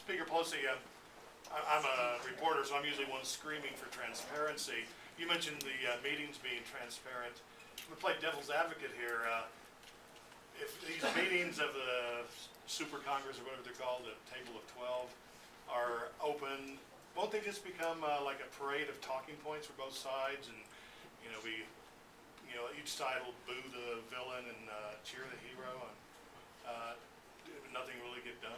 Speaker Pelosi, I'm a reporter, so I'm usually one screaming for transparency. You mentioned the meetings being transparent. I'm going to play devil's advocate here. If these meetings of the Super Congress, or whatever they're called, the Table of 12, are open, won't they just become like a parade of talking points for both sides, and each side will boo the villain and cheer the hero, and nothing really get done?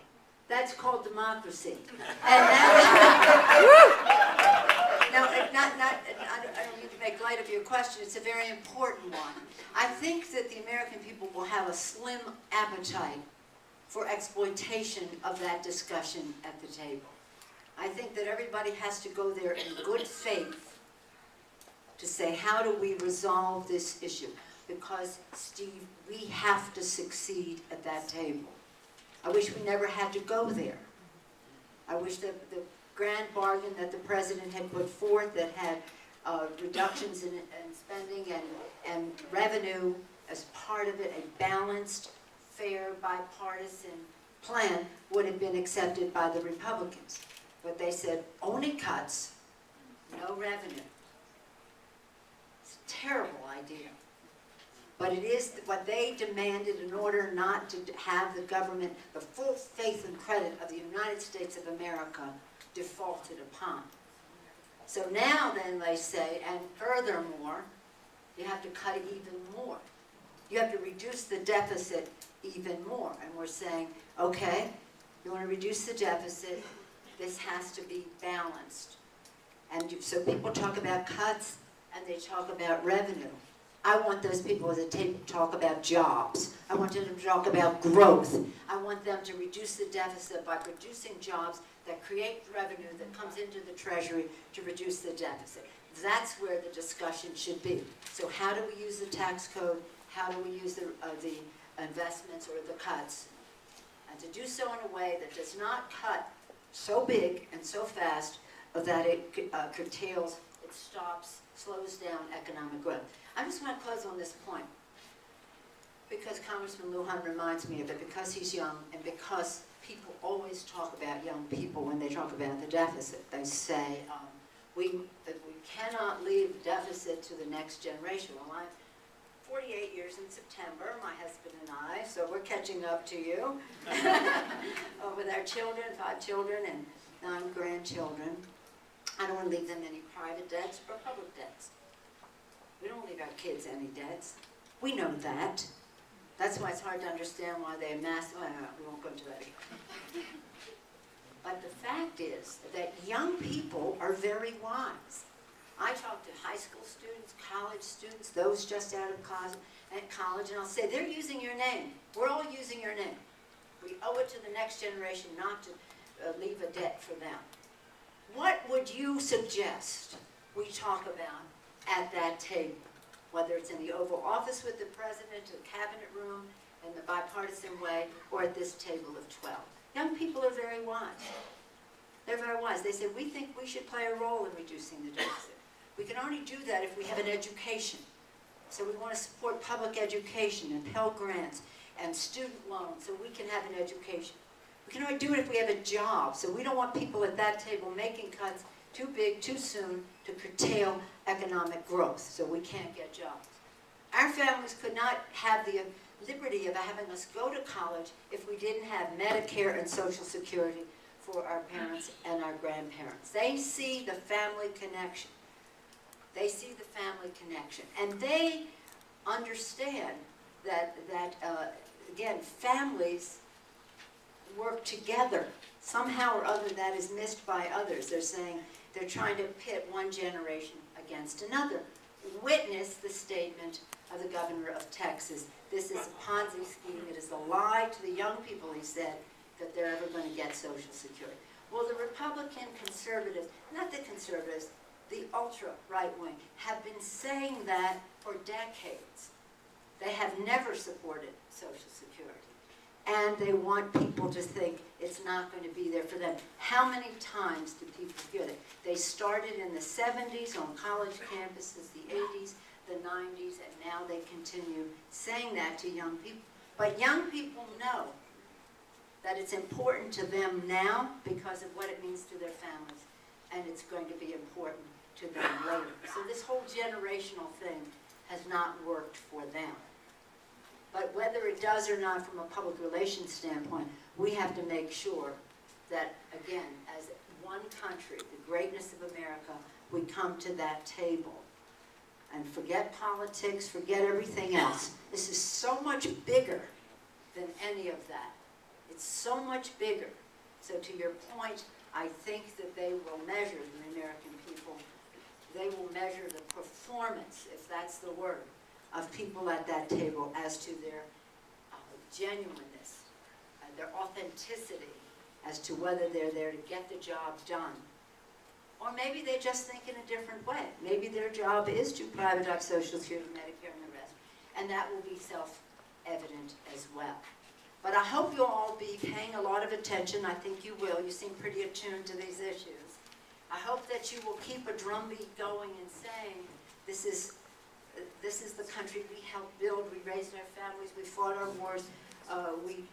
That's called democracy. And I don't mean to make light of your question. It's a very important one. I think that the American people will have a slim appetite for exploitation of that discussion at the table. I think that everybody has to go there in good faith to say, how do we resolve this issue? Because, Steve, we have to succeed at that table. I wish we never had to go there. I wish that the grand bargain that the president had put forth that had reductions in spending and revenue as part of it, a balanced, fair, bipartisan plan, would have been accepted by the Republicans. But they said, only cuts, no revenue. It's a terrible idea. But it is what they demanded in order not to have the government, the full faith and credit of the United States of America, defaulted upon. So now then they say, and furthermore, you have to cut even more. You have to reduce the deficit even more. And we're saying, okay, you want to reduce the deficit, this has to be balanced. And so people talk about cuts and they talk about revenue. I want those people at the table to talk about jobs. I want them to talk about growth. I want them to reduce the deficit by producing jobs that create revenue that comes into the Treasury to reduce the deficit. That's where the discussion should be. So how do we use the tax code? How do we use the investments or the cuts? And to do so in a way that does not cut so big and so fast that it curtails, it stops, slows down economic growth. I just want to close on this point because Congressman Lujan reminds me of it, because he's young and because people always talk about young people when they talk about the deficit. They say, we cannot leave the deficit to the next generation. Well, I'm 48 years in September, my husband and I, so we're catching up to you with our children, 5 children and 9 grandchildren. I don't want to leave them any private debts or public debts. We don't leave our kids any debts. We know that. That's why it's hard to understand why they amass. Well, we won't go into that again. But the fact is that young people are very wise. I talk to high school students, college students, those just out of college, and I'll say, they're using your name. We're all using your name. We owe it to the next generation not to leave a debt for them. What would you suggest we talk about at that table, whether it's in the Oval Office with the President, the Cabinet Room, in the bipartisan way, or at this table of 12? Young people are very wise. They're very wise. They say, we think we should play a role in reducing the deficit. We can only do that if we have an education. So we want to support public education and Pell Grants and student loans so we can have an education. We can only do it if we have a job. So we don't want people at that table making cuts too big, too soon to curtail economic growth, so we can't get jobs. Our families could not have the liberty of having us go to college if we didn't have Medicare and Social Security for our parents and our grandparents. They see the family connection. They see the family connection. And they understand that again, families work together. Somehow or other that is missed by others. They're saying they're trying to pit one generation against another. Witness the statement of the governor of Texas. This is a Ponzi scheme. It is a lie to the young people, he said, that they're ever going to get Social Security. Well, the Republican conservatives, not the conservatives, the ultra-right wing, have been saying that for decades. They have never supported Social Security. And they want people to think it's not going to be there for them. How many times do people hear that? They started in the 70s on college campuses, the 80s, the 90s, and now they continue saying that to young people. But young people know that it's important to them now because of what it means to their families, and it's going to be important to them later. So this whole generational thing has not worked for them. But whether it does or not from a public relations standpoint, we have to make sure that, again, as one country, the greatness of America, we come to that table. And forget politics, forget everything else. This is so much bigger than any of that. It's so much bigger. So to your point, I think that they will measure, the American people, they will measure the performance, if that's the word, of people at that table as to their genuineness, their authenticity, as to whether they're there to get the job done. Or maybe they just think in a different way. Maybe their job is to privatize Social Security, Medicare, and the rest. And that will be self-evident as well. But I hope you'll all be paying a lot of attention. I think you will. You seem pretty attuned to these issues. I hope that you will keep a drumbeat going and saying, this is the country we helped build. We raised our families. We fought our wars. We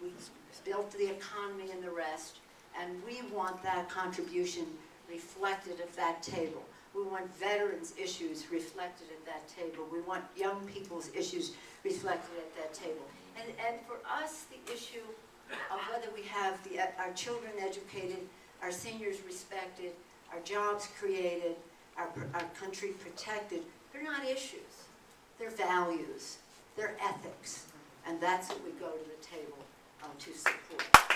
built the economy and the rest. And we want that contribution reflected at that table. We want veterans' issues reflected at that table. We want young people's issues reflected at that table. And for us, the issue of whether we have our children educated, our seniors respected, our jobs created, our country protected, they're not issues. They're values. They're ethics. And that's what we go to the table to support.